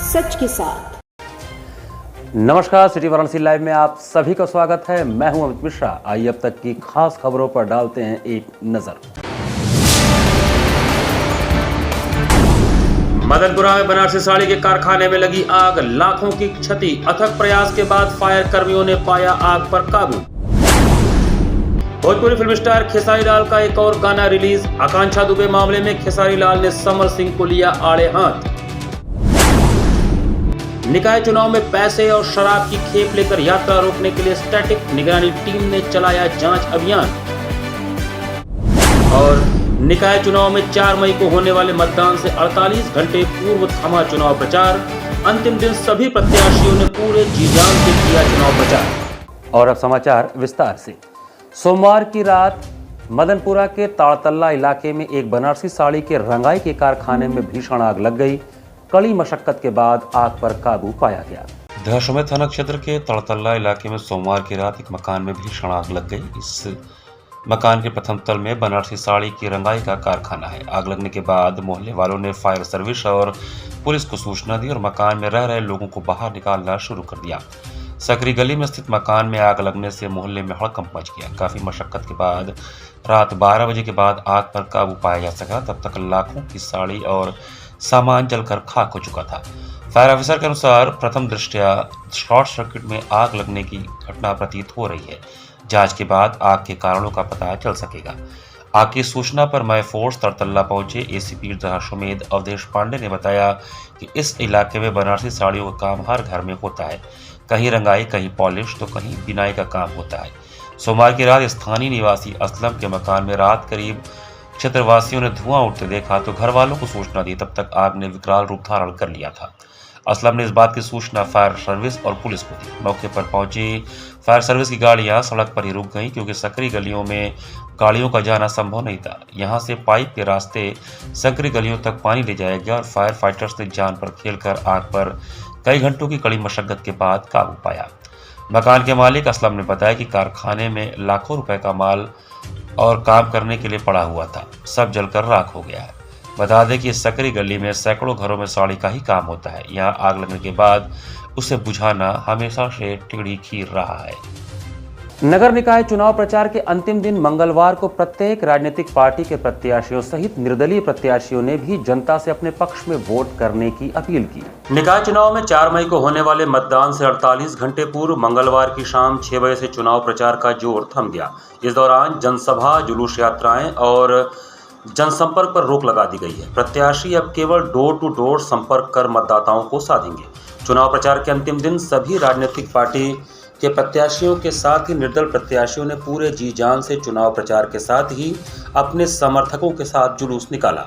सच के साथ। नमस्कार, सिटी वाराणसी लाइव में आप सभी का स्वागत है। मैं हूं अमित मिश्रा। आइए अब तक की खास खबरों पर डालते हैं एक नजर। मदनपुरा में बनारसी साड़ी के कारखाने में लगी आग, लाखों की क्षति। अथक प्रयास के बाद फायर कर्मियों ने पाया आग पर काबू। भोजपुरी फिल्म स्टार खेसारी लाल का एक और गाना रिलीज। आकांक्षा दुबे मामले में खेसारी लाल ने समर सिंह को लिया आड़े हाथ। निकाय चुनाव में पैसे और शराब की खेप लेकर यात्रा रोकने के लिए स्टैटिक निगरानी टीम ने चलाया जांच अभियान। और निकाय चुनाव में 4 मई को होने वाले मतदान से 48 घंटे पूर्व थमा चुनाव प्रचार। अंतिम दिन सभी प्रत्याशियों ने पूरे जी-जान से किया चुनाव प्रचार। और अब समाचार विस्तार से। सोमवार की रात मदनपुरा के ताड़तल्ला इलाके में एक बनारसी साड़ी के रंगाई के कारखाने में भीषण आग लग गई। कड़ी मशक्कत के बाद आग पर काबू पाया गया। दहशमे थाना क्षेत्र के ताड़तल्ला इलाके में सोमवार की रात एक मकान में भीषण आग लग गई। इस मकान के प्रथम तल में बनारसी साड़ी की रंगाई का कारखाना है। आग लगने के बाद मोहल्ले वालों ने फायर सर्विस और पुलिस को सूचना दी और मकान में रह रहे लोगों को बाहर निकालना शुरू कर दिया। सकरी गली में स्थित मकान में आग लगने से मोहल्ले में हड़कंप मच गया। काफी मशक्कत के बाद रात 12 बजे के बाद आग पर काबू पाया जा सका। तब तक लाखों की साड़ी और सामान जलकर खाक हो चुका था। फायर ऑफिसर के अनुसार प्रथम दृष्टया शॉर्ट सर्किट में आग लगने की घटना प्रतीत हो रही है। जांच के बाद आग के कारणों का पता चल सकेगा। आग की सूचना पर मय फोर्स ताड़तल्ला पहुंचे एसीपी दहशमेद अवधेश पांडे ने बताया कि इस इलाके में बनारसी साड़ियों का काम हर घर में होता है। कहीं रंगाई, कहीं पॉलिश तो कहीं बिनाई का काम होता है। सोमवार की रात स्थानीय निवासी असलम के मकान में रात करीब क्षेत्रवासियों ने धुआं उठते देखा तो घर वालों को सूचना दी। तब तक आग ने विकराल रूप धारण कर लिया था। असलम ने इस बात की सूचना फायर सर्विस और पुलिस को दी। मौके पर पहुंची फायर सर्विस की गाड़ियां सड़क पर ही रुक गईं क्योंकि सकरी गलियों में गाड़ियों का जाना संभव नहीं था। यहां से पाइप के रास्ते सकरी गलियों तक पानी ले जाया गया और फायर फाइटर्स ने जान पर खेलकर आग पर कई घंटों की कड़ी मशक्कत के बाद काबू पाया। मकान के मालिक असलम ने बताया कि कारखाने में लाखों रुपए का माल और काम करने के लिए पड़ा हुआ था, सब जलकर राख हो गया है। बता दें कि इस सकरी गली में सैकड़ों घरों में साड़ी का ही काम होता है। यहाँ आग लगने के बाद उसे बुझाना हमेशा से टिकड़ी खीर रहा है। नगर निकाय चुनाव प्रचार के अंतिम दिन मंगलवार को प्रत्येक राजनीतिक पार्टी के प्रत्याशियों सहित निर्दलीय प्रत्याशियों ने भी जनता से अपने पक्ष में वोट करने की अपील की। निकाय चुनाव में 4 मई को होने वाले मतदान से 48 घंटे पूर्व मंगलवार की शाम 6 बजे से चुनाव प्रचार का जोर थम गया। इस दौरान जनसभा, जुलूस यात्राएं और जनसंपर्क पर रोक लगा दी गई है। प्रत्याशी अब केवल डोर टू डोर संपर्क कर मतदाताओं को साधेंगे। चुनाव प्रचार के अंतिम दिन सभी राजनीतिक पार्टी के प्रत्याशियों के साथ ही निर्दल प्रत्याशियों ने पूरे जी जान से चुनाव प्रचार के साथ ही अपने समर्थकों के साथ जुलूस निकाला।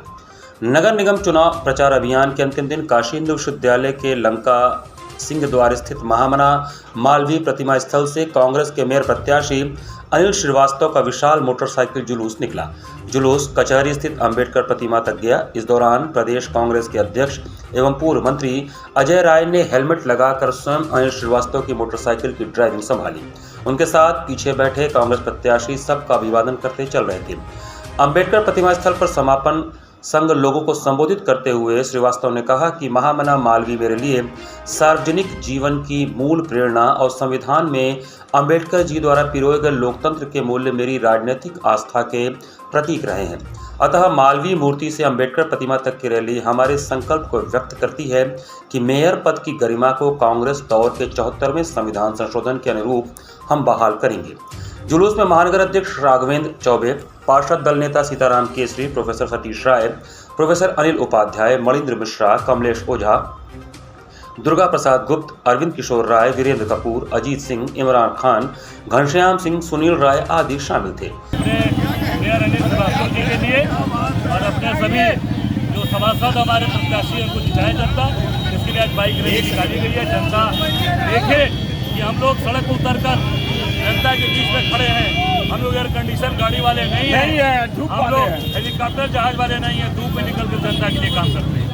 नगर निगम चुनाव प्रचार अभियान के अंतिम दिन काशी हिंदू विश्वविद्यालय के लंका सिंह द्वार स्थित महामना मालवीय प्रतिमा स्थल से कांग्रेस के मेयर प्रत्याशी अनिल श्रीवास्तव का विशाल मोटरसाइकिल जुलूस निकला। जुलूस कचहरी स्थित अंबेडकर प्रतिमा तक गया। इस दौरान प्रदेश कांग्रेस के अध्यक्ष एवं पूर्व मंत्री अजय राय ने हेलमेट लगाकर स्वयं अनिल श्रीवास्तव की मोटरसाइकिल की ड्राइविंग संभाली। उनके साथ पीछे बैठे कांग्रेस प्रत्याशी सबका अभिवादन करते चल रहे थे। अंबेडकर प्रतिमा स्थल पर समापन संघ लोगों को संबोधित करते हुए श्रीवास्तव ने कहा कि महामना मालवीय मेरे लिए सार्वजनिक जीवन की मूल प्रेरणा और संविधान में अंबेडकर जी द्वारा पिरोए गए लोकतंत्र के मूल्य मेरी राजनीतिक आस्था के प्रतीक रहे हैं। अतः मालवीय मूर्ति से अंबेडकर प्रतिमा तक की रैली हमारे संकल्प को व्यक्त करती है कि मेयर पद की गरिमा को कांग्रेस दौर के 74वें संविधान संशोधन के अनुरूप हम बहाल करेंगे। जुलूस में महानगर अध्यक्ष राघवेंद्र चौबे, पार्षद दल नेता सीताराम केसरी, प्रोफेसर सतीश राय, प्रोफेसर अनिल उपाध्याय, मणिंद्र मिश्रा, कमलेश ओझा, दुर्गा प्रसाद गुप्त, अरविंद किशोर राय, वीरेंद्र कपूर, अजीत सिंह, इमरान खान, घनश्याम सिंह, सुनील राय आदि शामिल थे। मेयर अनिल श्रीवास्तव जी के लिए और अपने सभी जो सभासद हमारे प्रत्याशी को जिताया जनता, इसके लिए आज बाइक रैली निकाली गई है। जनता देखे कि हम लोग सड़क पर उतर कर जनता के बीच में खड़े हैं। हम लोग एयर कंडीशन गाड़ी वाले नहीं है, हम लोग हेलीकॉप्टर जहाज वाले नहीं है, धूप में निकल कर जनता के लिए काम करते हैं।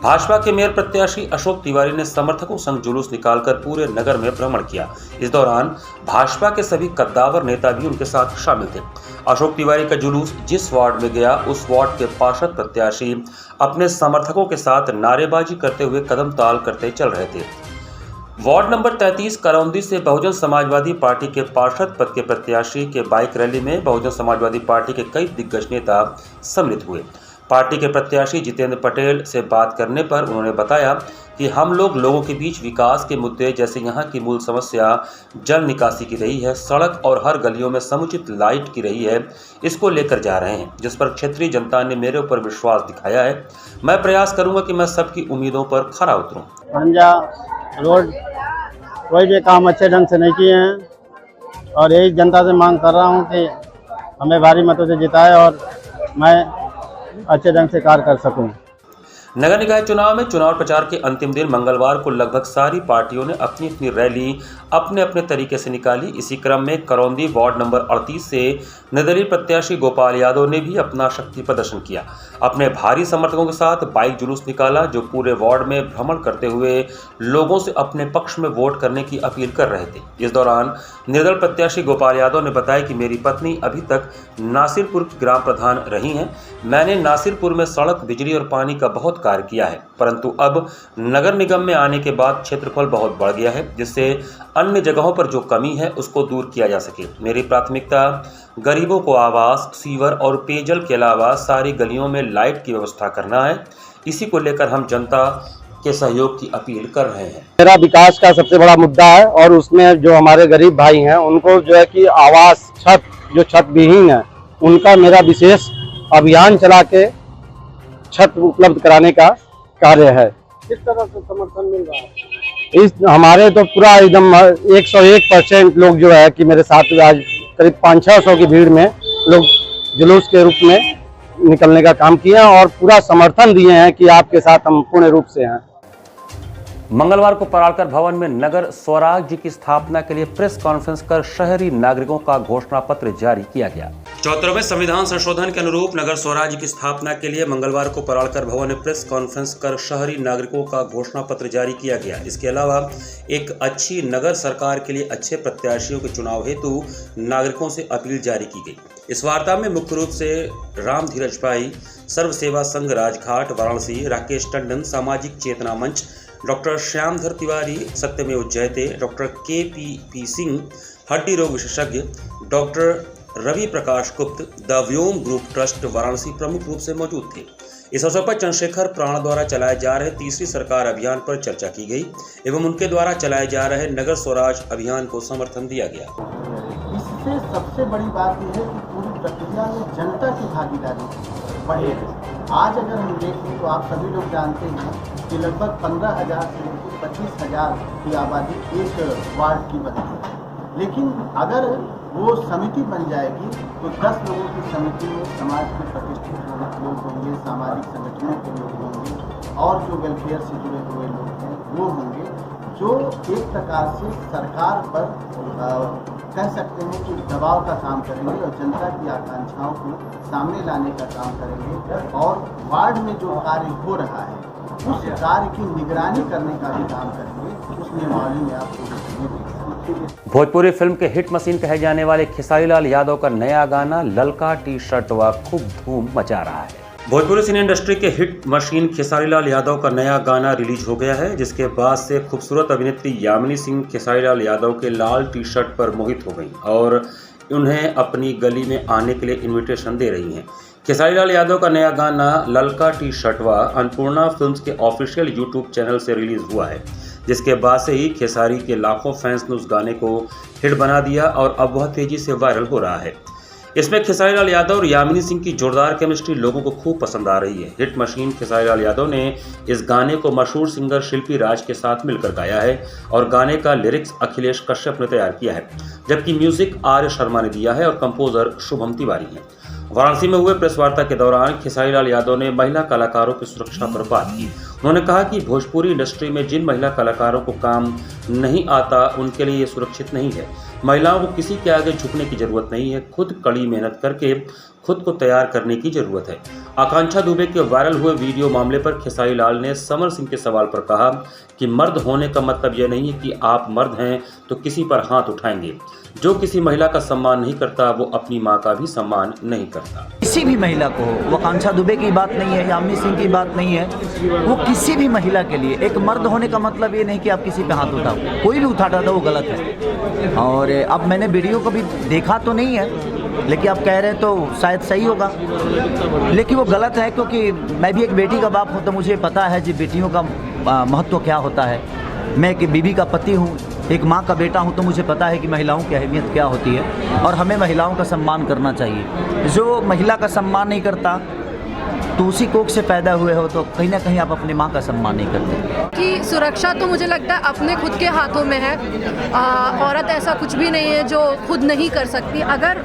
भाजपा के मेयर प्रत्याशी अशोक तिवारी ने समर्थकों संग जुलूस निकालकर पूरे नगर में भ्रमण किया। इस दौरान भाजपा के सभी कद्दावर नेता भी उनके साथ शामिल थे। अशोक तिवारी का जुलूस जिस वार्ड में गया, उस वार्ड के पार्षद प्रत्याशी अपने समर्थकों के साथ नारेबाजी करते हुए कदम ताल करते चल रहे थे। वार्ड नंबर 33 करौंदी से बहुजन समाजवादी पार्टी के पार्षद पद के प्रत्याशी के बाइक रैली में बहुजन समाजवादी पार्टी के कई दिग्गज नेता सम्मिलित हुए। पार्टी के प्रत्याशी जितेंद्र पटेल से बात करने पर उन्होंने बताया कि हम लोगों के बीच विकास के मुद्दे जैसे यहाँ की मूल समस्या जल निकासी की रही है, सड़क और हर गलियों में समुचित लाइट की रही है, इसको लेकर जा रहे हैं, जिस पर क्षेत्रीय जनता ने मेरे ऊपर विश्वास दिखाया है। मैं प्रयास करूंगा कि मैं सबकी उम्मीदों पर खरा उतरूं। पंजा रोड कोई भी काम अच्छे ढंग से नहीं किए हैं और यही जनता से मांग कर रहा हूं कि हमें भारी मतों से जिताए और मैं अच्छे ढंग से कार्य कर सकूं। नगर निकाय चुनाव में चुनाव प्रचार के अंतिम दिन मंगलवार को लगभग सारी पार्टियों ने अपनी अपनी रैली अपने अपने तरीके से निकाली। इसी क्रम में करौंदी वार्ड नंबर 38 से निर्दलीय प्रत्याशी गोपाल यादव ने भी अपना शक्ति प्रदर्शन किया। अपने भारी समर्थकों के साथ बाइक जुलूस निकाला, जो पूरे वार्ड में भ्रमण करते हुए लोगों से अपने पक्ष में वोट करने की अपील कर रहे थे। इस दौरान निर्दल प्रत्याशी गोपाल यादव ने बताया कि मेरी पत्नी अभी तक नासिरपुर की ग्राम प्रधान रही हैं। मैंने नासिरपुर में सड़क, बिजली और पानी का बहुत कार्य किया है, परंतु अब नगर निगम में आने के बाद क्षेत्रफल बहुत बढ़ गया है, जिससे अन्य जगहों पर जो कमी है उसको दूर किया जा सके। मेरी प्राथमिकता गरीबों को आवास, सीवर और पेयजल के अलावा सारी गलियों में लाइट की व्यवस्था करना है। इसी को लेकर हम जनता के सहयोग की अपील कर रहे हैं। मेरा विकास का सबसे बड़ा मुद्दा है और उसमें जो हमारे गरीब भाई हैं उनको जो है कि आवास, छत, जो छत विहीन है उनका मेरा विशेष अभियान चला के छत उपलब्ध कराने का कार्य है। किस तरह से समर्थन मिल रहा है? इस हमारे तो पूरा एकदम 101% लोग जो है कि मेरे साथ आज करीब 500-600 की भीड़ में लोग जुलूस के रूप में निकलने का काम किया और पूरा समर्थन दिए हैं कि आपके साथ हम पूर्ण रूप से हैं। मंगलवार को परालकर भवन में नगर स्वराज्य की स्थापना के लिए प्रेस कॉन्फ्रेंस कर शहरी नागरिकों का घोषणा पत्र जारी किया गया। 74वें संविधान संशोधन के अनुरूप नगर स्वराज्य की स्थापना के लिए मंगलवार को परालकर भवन में प्रेस कॉन्फ्रेंस कर शहरी नागरिकों का घोषणा पत्र जारी किया गया। इसके अलावा एक अच्छी नगर सरकार के लिए अच्छे प्रत्याशियों के चुनाव हेतु नागरिकों से अपील जारी की गई। इस वार्ता में मुख्य रूप से राम धीरज भाई, सर्व सेवा संघ राजघाट वाराणसी, राकेश टंडन, सामाजिक चेतना मंच, डॉक्टर श्यामधर तिवारी, सत्यमेव जयते, डॉक्टर KP सिंह, हड्डी रोग विशेषज्ञ, डॉक्टर रवि प्रकाश गुप्त, the Vyom group trust Varanasi प्रमुख रूप से मौजूद थे। इस अवसर पर चंद्रशेखर प्राण द्वारा चलाए जा रहे तीसरी सरकार अभियान पर चर्चा की गई एवं उनके द्वारा चलाए जा रहे नगर स्वराज अभियान को समर्थन दिया गया। इससे सबसे बड़ी बात यह है कि पूरी प्रक्रिया में जनता की भागीदारी बढ़ेगी। आज अगर हम देखें तो आप सभी लोग जानते हैं कि लगभग 15,000 से 25,000 की आबादी एक वार्ड की बनती है, लेकिन अगर वो समिति बन जाएगी तो 10 लोगों की समिति में समाज के प्रतिष्ठित लोग होंगे, सामाजिक संगठनों के लोग होंगे और जो वेलफेयर से जुड़े हुए लोग हैं वो होंगे, जो एक प्रकार से सरकार पर कह सकते हैं कि दबाव का काम करेंगे और जनता की आकांक्षाओं को सामने लाने का काम करेंगे और वार्ड में जो कार्य हो रहा है उस कार्य की निगरानी करने का भी काम करेंगे। उस नियमावली में आपको भोजपुरी फिल्म के हिट मशीन कहे जाने वाले खेसारी लाल यादव का नया गाना ललका टी-शर्ट व खूब धूम मचा रहा है। भोजपुरी सिने इंडस्ट्री के हिट मशीन खेसारी लाल यादव का नया गाना रिलीज हो गया है, जिसके बाद से खूबसूरत अभिनेत्री यामिनी सिंह खेसारी लाल यादव के लाल टी-शर्ट पर मोहित हो गई और उन्हें अपनी गली में आने के लिए इनविटेशन दे रही हैं। खेसारी लाल यादव का नया गाना ललका टी-शर्टवा अन्नपूर्णा फिल्म्स के ऑफिशियल यूट्यूब चैनल से रिलीज हुआ है, जिसके बाद से ही खेसारी के लाखों फैंस ने उस गाने को हिट बना दिया और अब वह तेजी से वायरल हो रहा है। इसमें खेसारी लाल यादव और यामिनी सिंह की जोरदार केमिस्ट्री लोगों को खूब पसंद आ रही है। हिट मशीन खेसारी लाल यादव ने इस गाने को मशहूर सिंगर शिल्पी राज के साथ मिलकर गाया है और गाने का लिरिक्स अखिलेश कश्यप ने तैयार किया है, जबकि म्यूजिक आर्य शर्मा ने दिया है और कंपोजर शुभम तिवारी है। वाराणसी में हुए प्रेस वार्ता के दौरान खेसारी लाल यादव ने महिला कलाकारों की सुरक्षा पर बात की। उन्होंने कहा कि भोजपुरी इंडस्ट्री में जिन महिला कलाकारों को काम नहीं आता उनके लिए ये सुरक्षित नहीं है। महिलाओं को किसी के आगे झुकने की जरूरत नहीं है, खुद कड़ी मेहनत करके खुद को तैयार करने की जरूरत है। आकांक्षा दुबे के वायरल हुए वीडियो मामले पर खेसारी लाल ने समर सिंह के सवाल पर कहा कि मर्द होने का मतलब यह नहीं है कि आप मर्द हैं तो किसी पर हाथ उठाएंगे। जो किसी महिला का सम्मान नहीं करता वो अपनी माँ का भी सम्मान नहीं करता। किसी भी महिला को, वो आकांक्षा दुबे की बात नहीं है, यामिनी सिंह की बात नहीं है, वो किसी भी महिला के लिए एक मर्द होने का मतलब ये नहीं कि आप किसी पे हाथ उठाओ। कोई भी उठाता था वो गलत है। और अब मैंने वीडियो को भी देखा तो नहीं है, लेकिन आप कह रहे हैं तो शायद सही होगा, लेकिन वो गलत है क्योंकि मैं भी एक बेटी का बाप हूँ तो मुझे पता है जी बेटियों का महत्व क्या होता है। मैं एक बीवी का पति हूँ, एक माँ का बेटा हूँ, तो मुझे पता है कि महिलाओं की अहमियत क्या होती है और हमें महिलाओं का सम्मान करना चाहिए। जो महिला का सम्मान नहीं करता तो उसी कोख से पैदा हुए हो तो कहीं ना कहीं आप अपनी माँ का सम्मान नहीं करते। कि सुरक्षा तो मुझे लगता है अपने खुद के हाथों में है। औरत ऐसा कुछ भी नहीं है जो खुद नहीं कर सकती। अगर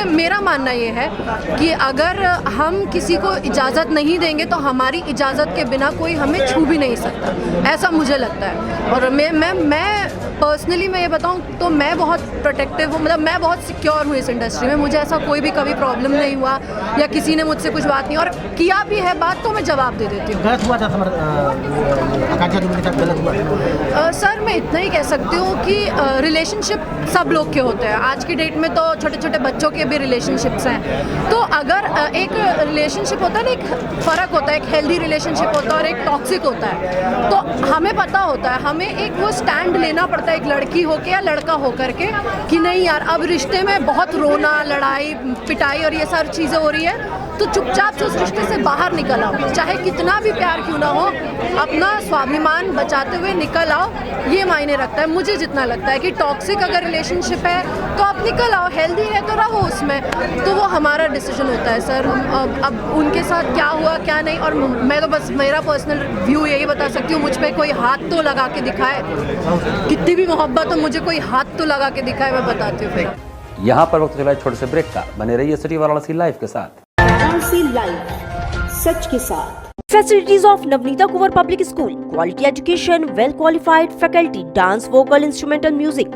मेरा मानना ये है कि अगर हम किसी को इजाज़त नहीं देंगे तो हमारी इजाज़त के बिना कोई हमें छू भी नहीं सकता, ऐसा मुझे लगता है। और मैं पर्सनली मैं ये बताऊँ तो मैं बहुत प्रोटेक्टिव हूँ, मतलब मैं बहुत सिक्योर हूँ इस इंडस्ट्री में। मुझे ऐसा कोई भी कभी प्रॉब्लम नहीं हुआ या किसी ने मुझसे कुछ बात नहीं, और किया भी है बात तो मैं जवाब दे देती हूँ। गलत हुआ था आकांक्षा दुबे के साथ, गलत हुआ सर मैं इतना ही कह सकती हूँ कि रिलेशनशिप सब लोग के होते हैं। आज की डेट में तो छोटे छोटे बच्चों के भी रिलेशनशिप्स हैं। तो अगर एक रिलेशनशिप होता है ना, एक फ़र्क होता है, एक हेल्दी रिलेशनशिप होता है और एक टॉक्सिक होता है। तो हमें पता होता है, हमें एक वो स्टैंड लेना पड़ता है, एक लड़की होकर या लड़का होकर के, कि नहीं यार अब रिश्ते में बहुत रोना, लड़ाई पिटाई और ये सारी चीज़ें हो रही है तो चुपचाप से उस रिश्ते से बाहर निकल आओ। चाहे कितना भी प्यार क्यों ना हो, अपना स्वाभिमान बचाते हुए निकल आओ, ये मायने रखता है मुझे जितना लगता है। कि टॉक्सिक अगर रिलेशनशिप है तो आप निकल आओ, हेल्दी है तो रहो उसमें, तो वो हमारा डिसीजन होता है सर। अब उनके साथ क्या हुआ क्या नहीं, और मैं तो बस मेरा पर्सनल व्यू यही बता सकती हूँ। मुझ पर कोई हाथ तो लगा के दिखाए, कितनी भी मोहब्बत हो, मुझे कोई हाथ तो लगा के दिखाए, मैं बताती हूँ। यहाँ पर वक्त चला छोटे से ब्रेक का। बने रहिए सिटी वाराणसी लाइव के साथ। वाराणसी लाइव, सच के साथ। Facilities of Navneeta Kuvar Public School, quality education, well qualified faculty, dance, vocal, instrumental music,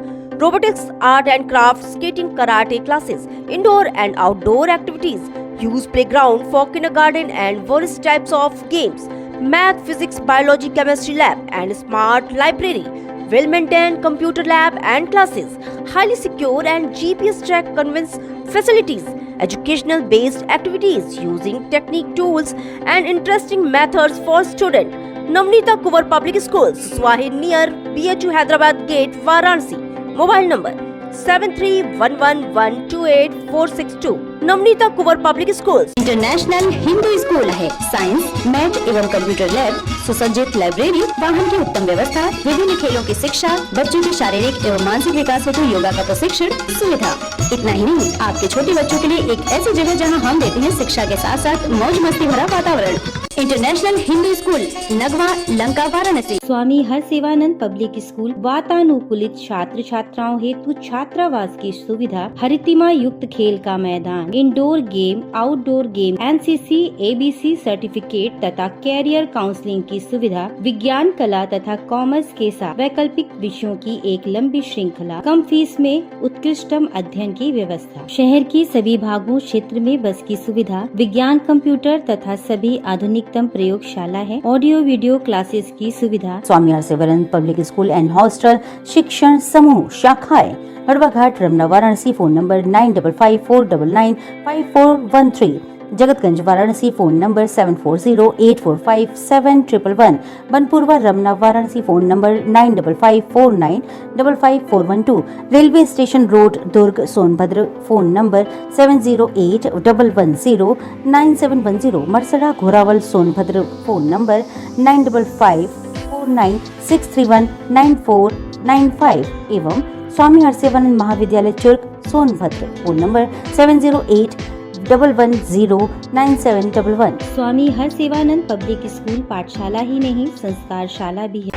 robotics, art and crafts, skating, karate classes, indoor and outdoor activities, use playground for kindergarten and various types of games, math, physics, biology, chemistry lab and smart library, well maintained computer lab and classes, highly secure and GPS track convince facilities, educational based activities using technique tools and interesting methods for students. Navneeta Kuvar Public Schools, Swahi near BHU Hyderabad Gate, Varanasi. Mobile number 7311128462. Navneeta Kunwar public school international Hindu school है। Science, math एवं computer lab, सुसज्जित library, वाहन की उत्तम व्यवस्था, विभिन्न खेलों की शिक्षा, बच्चों के शारीरिक एवं मानसिक विकास हेतु योगा का प्रशिक्षण सुविधा। इतना ही नहीं, आपके छोटे बच्चों के लिए एक ऐसी जगह जहां हम देते हैं शिक्षा के साथ साथ मौज मस्ती भरा वातावरण। International Hindu school, Nagwa, Lanka, Varanasi. Swami Harsevanand public school वातानुकूलित छात्र छात्राओं हेतु छात्रावास की सुविधा, हरितिमा युक्त खेल का मैदान, indoor game, outdoor game, NCC, ABC certificate तथा कैरियर काउंसलिंग की सुविधा, विज्ञान, कला तथा कॉमर्स के साथ वैकल्पिक विषयों की एक लंबी श्रृंखला, कम फीस में उत्कृष्टम अध्ययन की व्यवस्था, शहर के सभी भागों क्षेत्र में बस की सुविधा, विज्ञान, कंप्यूटर तथा सभी आधुनिकतम प्रयोगशाला है, ऑडियो वीडियो क्लासेस की सुविधा। Swami Harsevanand public school and hostel शिक्षण समूह शाखाएं Harwa Ghat, Ramna, Varanasi. Phone number 9554995413। Jagatganj, Varanasi. Phone number 7408457111। Banpurwa, Ramna, Varanasi. Phone number 9554955412। Railway station road, Durg, Sonbhadra. Phone number 7081109710। Marsara, Ghorawal, Sonbhadra. Phone number 955496319495 एवं स्वामी हरसेवानंद महाविद्यालय Churk, Sonbhadra. Phone number 7081109711। Swami Harsevanand public school पाठशाला ही नहीं संस्कार शाला भी है।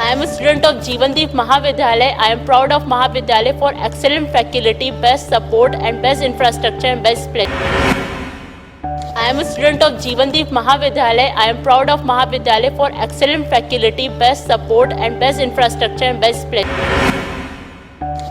I am a student of Jeevandeep Mahavidyalaya. I am proud of Mahavidyalaya for excellent faculty, best support and best infrastructure and best place. I am a student of Jeevandeep Mahavidyalaya. I am proud of Mahavidyalaya for excellent faculty, best support and best infrastructure and best place.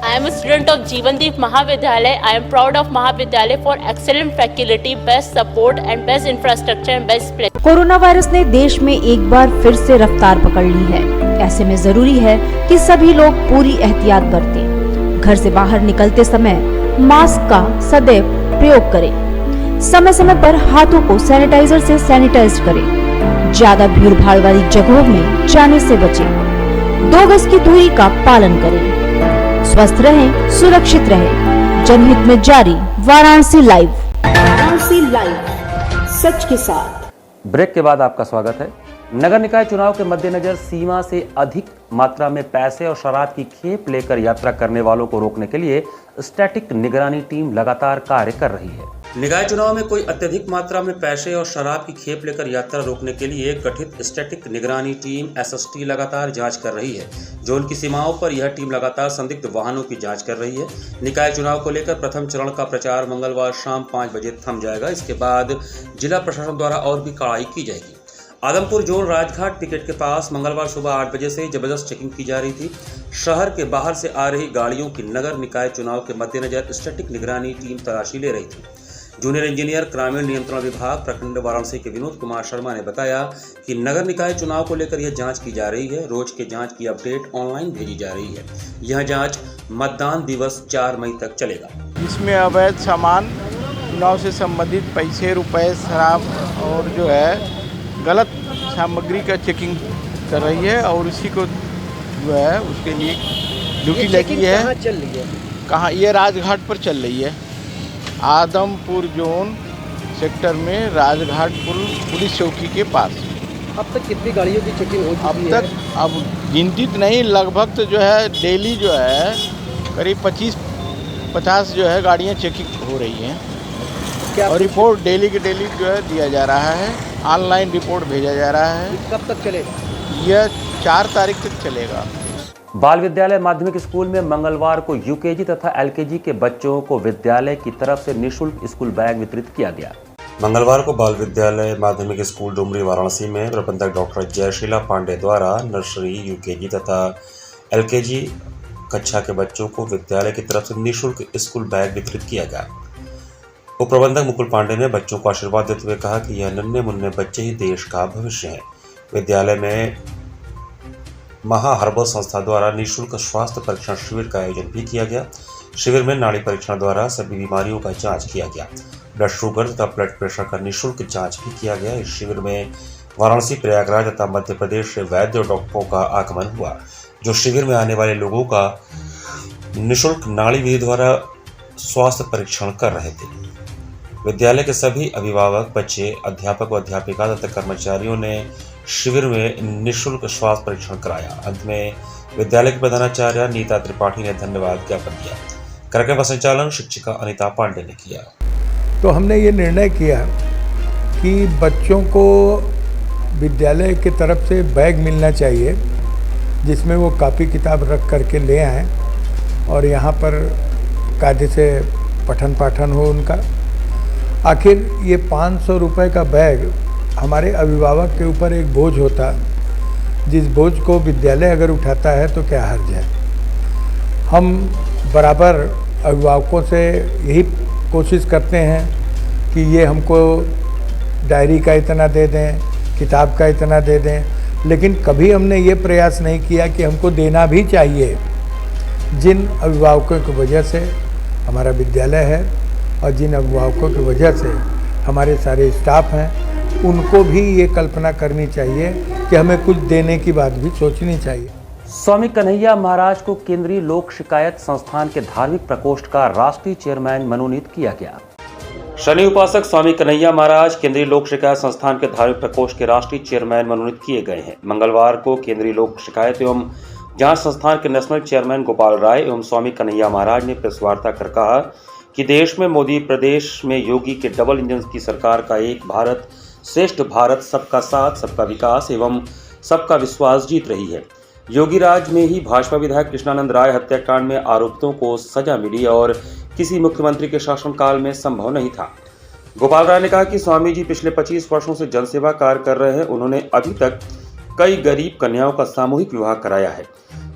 I am a student of Jeevandeep Mahavidyalaya. I am proud of Mahavidyalaya for excellent faculty, best support and best infrastructure and best place. Corona virus ने देश में एक बार फिर से रफ्तार पकड़ ली है। ऐसे में जरूरी है कि सभी लोग पूरी एहतियात बरतें। घर से बाहर निकलते समय मास्क का सदैव प्रयोग करें। समय समय पर हाथों को सैनिटाइजर से सैनिटाइज करें। ज्यादा भीड़ भाड़ वाली जगहों में जाने से बचें। 2 गज की दूरी का पालन करें। स्वस्थ रहें, सुरक्षित रहें। जनहित में जारी वाराणसी लाइव। वाराणसी लाइव, सच के साथ। ब्रेक के बाद आपका स्वागत है। नगर निकाय चुनाव के मद्देनजर सीमा से अधिक मात्रा में पैसे और शराब की खेप लेकर यात्रा करने वालों को रोकने के लिए स्टैटिक निगरानी टीम लगातार कार्य कर रही है। निकाय चुनाव में कोई अत्यधिक मात्रा में पैसे और शराब की खेप लेकर यात्रा रोकने के लिए गठित स्टैटिक निगरानी टीम SST लगातार जांच कर रही है। जोन की सीमाओं पर यह टीम लगातार संदिग्ध वाहनों की जांच कर रही है। निकाय चुनाव को लेकर प्रथम चरण का प्रचार मंगलवार शाम 5 बजे थम जाएगा। इसके बाद जिला प्रशासन द्वारा और भी कड़ाई की जाएगी। आदमपुर जोन राजघाट टिकट के पास मंगलवार सुबह 8 बजे से जबरदस्त चेकिंग की जा रही थी। शहर के बाहर से आ रही गाड़ियों की नगर निकाय चुनाव के मद्देनजर स्टैटिक निगरानी टीम तलाशी ले रही थी। जूनियर इंजीनियर ग्रामीण नियंत्रण विभाग प्रखंड वाराणसी के विनोद कुमार शर्मा ने बताया कि नगर निकाय चुनाव को लेकर यह जांच की जा रही है। रोज के जांच की अपडेट ऑनलाइन भेजी जा रही है। यह जांच मतदान दिवस 4 मई तक चलेगा। इसमें अवैध सामान, चुनाव से संबंधित पैसे, रुपए, शराब और जो है गलत सामग्री का चेकिंग कर रही है और इसी को जो है उसके लिए ड्यूटी लगी है। कहाँ चल रही है? कहाँ? ये राजघाट पर चल रही है। आदमपुर जोन सेक्टर में राजघाट पुलिस चौकी के पास। अब तक कितनी गाड़ियों की चेकिंग हो चुकी है? अब गिनती तो नहीं, लगभग तो जो है डेली जो है करीब 25-50 जो है गाड़ियाँ चेकिंग हो रही हैं। और रिपोर्ट डेली के डेली जो है दिया जा रहा है। ऑनलाइन रिपोर्ट भेजा जा रहा है। कब तक चलेगा? यह 4 तारीख तक चलेगा। बाल विद्यालय माध्यमिक स्कूल में मंगलवार को UKG तथा LKG के बच्चों को विद्यालय की तरफ से निःशुल्क स्कूल बैग वितरित किया गया। मंगलवार को बाल विद्यालय माध्यमिक स्कूल डुमरी वाराणसी में प्रबंधक डॉक्टर जयशीला पांडे द्वारा नर्सरी, UKG तथा LKG कक्षा के बच्चों को विद्यालय की तरफ से निःशुल्क स्कूल बैग वितरित किया गया। उप प्रबंधक मुकुल पांडे ने बच्चों को आशीर्वाद देते हुए कहा कि यह नन्हे मुन्ने बच्चे ही देश का भविष्य हैं। विद्यालय में महा हर्बल संस्था द्वारा निःशुल्क स्वास्थ्य परीक्षण शिविर का आयोजन भी किया गया। शिविर में नाड़ी परीक्षण द्वारा सभी बीमारियों का जांच किया गया। ब्लड शुगर तथा ब्लड प्रेशर का निःशुल्क जांच भी किया गया। इस शिविर में वाराणसी, प्रयागराज तथा मध्य प्रदेश से वैद्य और डॉक्टरों का आगमन हुआ, जो शिविर में आने वाले लोगों का निःशुल्क नाड़ी विधि द्वारा स्वास्थ्य परीक्षण कर रहे थे। विद्यालय के सभी अभिभावक, बच्चे, अध्यापक व अध्यापिका तथा कर्मचारियों ने शिविर में निःशुल्क स्वास्थ्य परीक्षण कराया। अंत में विद्यालय की प्रधानाचार्य नीता त्रिपाठी ने धन्यवाद ज्ञापन किया। कार्यक्रम का संचालन शिक्षिका अनिता पांडे ने किया। तो हमने ये निर्णय किया कि बच्चों को विद्यालय की तरफ से बैग मिलना चाहिए, जिसमें वो कापी किताब रख करके ले आएँ और यहाँ पर कायदे से पठन पाठन हो उनका। आखिर ये 500 रुपये का बैग हमारे अभिभावक के ऊपर एक बोझ होता, जिस बोझ को विद्यालय अगर उठाता है तो क्या हर्ज है। हम बराबर अभिभावकों से यही कोशिश करते हैं कि ये हमको डायरी का इतना दे दें, किताब का इतना दे दें, लेकिन कभी हमने ये प्रयास नहीं किया कि हमको देना भी चाहिए। जिन अभिभावकों की वजह से हमारा विद्यालय है और जिन अभिभावकों की वजह से हमारे सारे स्टाफ हैं, उनको भी ये कल्पना करनी चाहिए कि हमें कुछ देने की बात भी सोचनी चाहिए। स्वामी कन्हैया महाराज को केंद्रीय लोक शिकायत संस्थान के धार्मिक प्रकोष्ठ का राष्ट्रीय चेयरमैन मनोनीत किया गया। शनि उपासक स्वामी कन्हैया महाराज केंद्रीय लोक शिकायत संस्थान के धार्मिक प्रकोष्ठ के राष्ट्रीय चेयरमैन मनोनीत किए गए हैं। मंगलवार को केंद्रीय लोक शिकायत एवं जांच संस्थान के नेशनल चेयरमैन गोपाल राय एवं स्वामी कन्हैया महाराज ने प्रेस वार्ता कर कहा कि देश में मोदी प्रदेश में योगी के डबल इंजन की सरकार का एक भारत श्रेष्ठ भारत, सबका साथ, सबका विकास एवं सबका विश्वास जीत रही है। योगी राज में ही भाजपा विधायक कृष्णानंद राय हत्याकांड में आरोपितों को सजा मिली और किसी मुख्यमंत्री के शासनकाल में संभव नहीं था। गोपाल राय ने कहा कि स्वामी जी पिछले 25 वर्षों से जनसेवा कार्य कर रहे हैं। उन्होंने अभी तक कई गरीब कन्याओं का सामूहिक विवाह कराया है।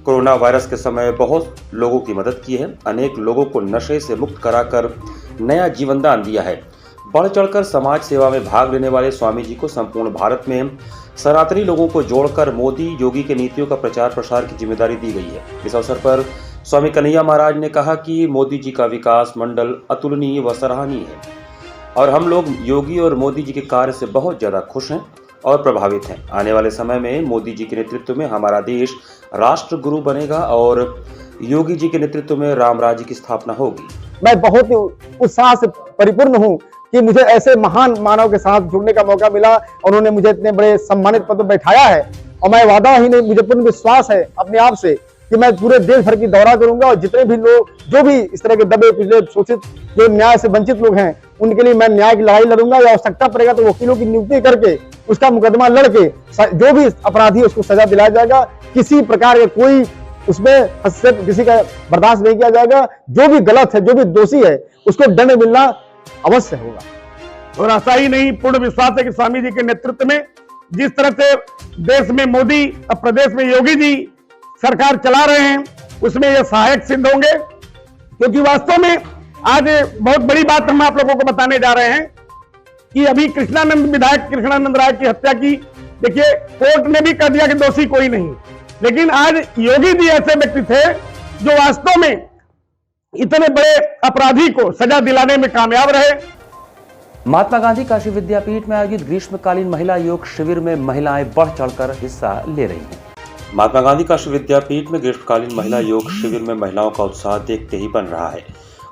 कोरोना वायरस के समय बहुत लोगों की मदद की है। अनेक लोगों को नशे से मुक्त कराकर नया जीवन दान दिया है। बढ़ चढ़कर समाज सेवा में भाग लेने वाले स्वामी जी को संपूर्ण भारत में सनातनी लोगों को जोड़कर मोदी योगी के नीतियों का प्रचार प्रसार की जिम्मेदारी दी गई है। इस अवसर पर स्वामी कन्हैया महाराज ने कहा कि मोदी जी का विकास मंडल अतुलनीय व सराहनीय है और हम लोग योगी और मोदी जी के कार्य से बहुत ज्यादा खुश हैं और प्रभावित हैं। आने वाले समय में मोदी जी के नेतृत्व में हमारा देश राष्ट्र गुरु बनेगा और योगी जी के नेतृत्व में राम राज्य की स्थापना होगी। मैं बहुत ही उत्साह से परिपूर्ण हूँ कि मुझे ऐसे महान मानव के साथ जुड़ने का मौका मिला। उन्होंने मुझे इतने बड़े सम्मानित पद पर बैठाया है और मैं वादा ही नहीं, मुझे पूर्ण विश्वास है अपने आप से कि मैं पूरे देश भर की दौरा करूंगा और जितने भी लोग जो भी इस तरह के दबे पिछले शोषित जो न्याय से वंचित लोग हैं उनके लिए मैं न्याय की लड़ाई लड़ूंगा। या आवश्यकता पड़ेगा तो वकीलों की नियुक्ति करके उसका मुकदमा लड़के जो भी अपराधी उसको सजा दिलाया जाएगा। किसी प्रकार का कोई उसमें हस्तक्षेप किसी का बर्दाश्त नहीं किया जाएगा। जो भी गलत है, जो भी दोषी है, उसको दंड मिलना अवश्य होगा। और ऐसा ही नहीं, पूर्ण विश्वास है कि स्वामी जी के नेतृत्व में जिस तरह से देश में मोदी और प्रदेश में योगी जी सरकार चला रहे हैं उसमें ये सहायक सिद्ध होंगे। क्योंकि वास्तव में आज बहुत बड़ी बात हम आप लोगों को बताने जा रहे हैं कि अभी विधायक कृष्णानंद राय की हत्या की, देखिए कोर्ट ने भी कह दिया कि दोषी कोई नहीं, लेकिन आज योगी जी ऐसे व्यक्ति थे जो वास्तव में इतने बड़े अपराधी को सजा दिलाने में कामयाब रहे। महात्मा गांधी काशी विद्यापीठ में आयोजित ग्रीष्मकालीन महिला योग शिविर में महिलाएं बढ़ चढ़कर हिस्सा ले रही हैं। महात्मा गांधी काशी विद्यापीठ में ग्रीष्मकालीन महिला योग शिविर में महिलाओं का उत्साह देखते ही बन रहा है।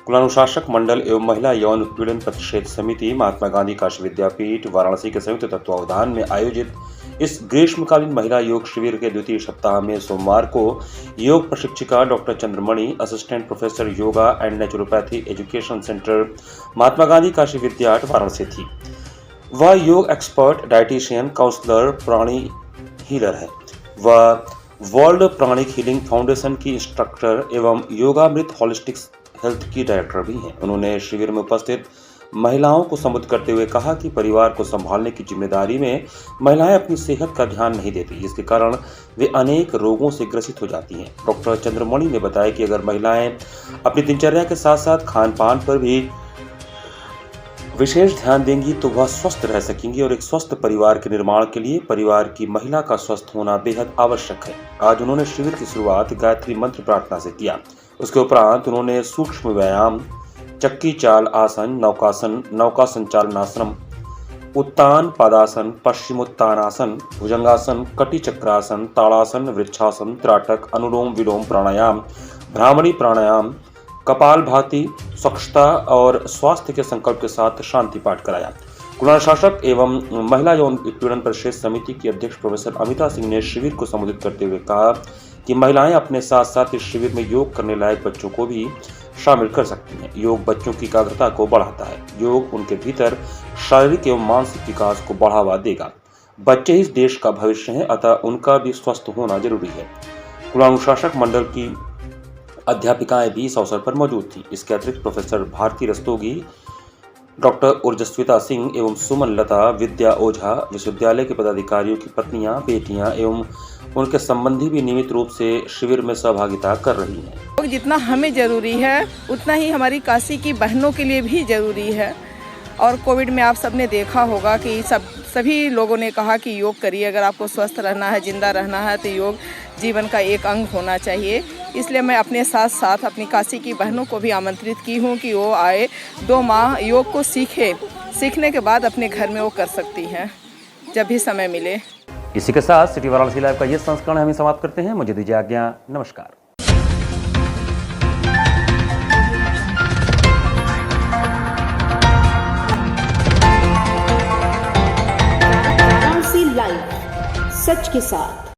कुलानुशासक मंडल एवं महिला यौन उत्पीड़न प्रतिषेध समिति महात्मा गांधी काशी विद्यापीठ वाराणसी के संयुक्त तत्वावधान में आयोजित इस ग्रीष्मकालीन महिला योग शिविर के द्वितीय सप्ताह में सोमवार को योग प्रशिक्षिका doctor Chandramani, assistant professor yoga and naturopathy education centre Mahatma Gandhi Kashi Vidyapith Varanasi थी। वह योग expert, dietitian, counsellor, pranic healer है। वह वर्ल्ड प्राणिक हीलिंग फाउंडेशन की इंस्ट्रक्टर एवं योगामृत होलिस्टिक हेल्थ की डायरेक्टर भी हैं। उन्होंने शिविर में उपस्थित महिलाओं को संबोधित करते हुए कहा कि परिवार को संभालने की जिम्मेदारी में महिलाएं अपनी सेहत का ध्यान नहीं देती, जिसके कारण वे अनेक रोगों से ग्रसित हो जाती हैं। डॉक्टर चंद्रमणि ने बताया कि अगर महिलाएं अपनी दिनचर्या के साथ साथ खान पान पर भी विशेष ध्यान देंगी तो वह स्वस्थ रह सकेंगी और एक स्वस्थ परिवार के निर्माण के लिए परिवार की महिला का स्वस्थ होना बेहद आवश्यक है। आज उन्होंने शिविर की शुरुआत गायत्री मंत्र प्रार्थना से किया। उसके उपरांत उन्होंने सूक्ष्म व्यायाम, चक्की चाल आसन, नौकासन, नौका संचालनासन, उत्तान पादासन, पश्चिमोत्तानासन, भुजंगासन, कटी चक्रासन, ताड़ासन, वृक्षासन, त्राटक, अनुलोम विलोम प्राणायाम, ब्राह्मणी प्राणायाम, कपाल भाती, स्वच्छता और स्वास्थ्य के संकल्प के साथ शांति पाठ कराया। कुलानुशासक एवं महिला यौन उत्पीड़न प्रतिषेध समिति की अध्यक्ष प्रोफेसर अमिता सिंह ने शिविर को संबोधित करते हुए कहा कि महिलाएं अपने साथ साथ इस शिविर में योग करने लायक बच्चों को भी शामिल कर सकती हैं। योग बच्चों की एकाग्रता को बढ़ाता है। योग उनके भीतर शारीरिक एवं मानसिक विकास को बढ़ावा देगा। बच्चे ही इस देश का भविष्य हैं, अतः उनका भी स्वस्थ होना जरूरी है। कुलानुशासक मंडल की अध्यापिकाएं भी इस अवसर पर मौजूद थी। इसके अतिरिक्त प्रोफेसर भारती रस्तोगी, डॉक्टर उर्जस्विता सिंह एवं सुमन लता, विद्या ओझा, विश्वविद्यालय के पदाधिकारियों की पत्नियां, बेटियां एवं उनके संबंधी भी नियमित रूप से शिविर में सहभागिता कर रही हैं। जितना हमें जरूरी है उतना ही हमारी काशी की बहनों के लिए भी जरूरी है। और कोविड में आप सबने देखा होगा कि सभी लोगों ने कहा कि योग करिए, अगर आपको स्वस्थ रहना है, जिंदा रहना है तो योग जीवन का एक अंग होना चाहिए। इसलिए मैं अपने साथ साथ अपनी काशी की बहनों को भी आमंत्रित की हूँ कि वो आए, 2 माह योग को सीखने के बाद अपने घर में वो कर सकती हैं जब भी समय मिले। इसी के साथ सिटी वाराणसी लाइव का ये संस्करण हम समाप्त करते हैं। मुझे दीजिए आज्ञा। नमस्कार। वाराणसी लाइव, सच के साथ।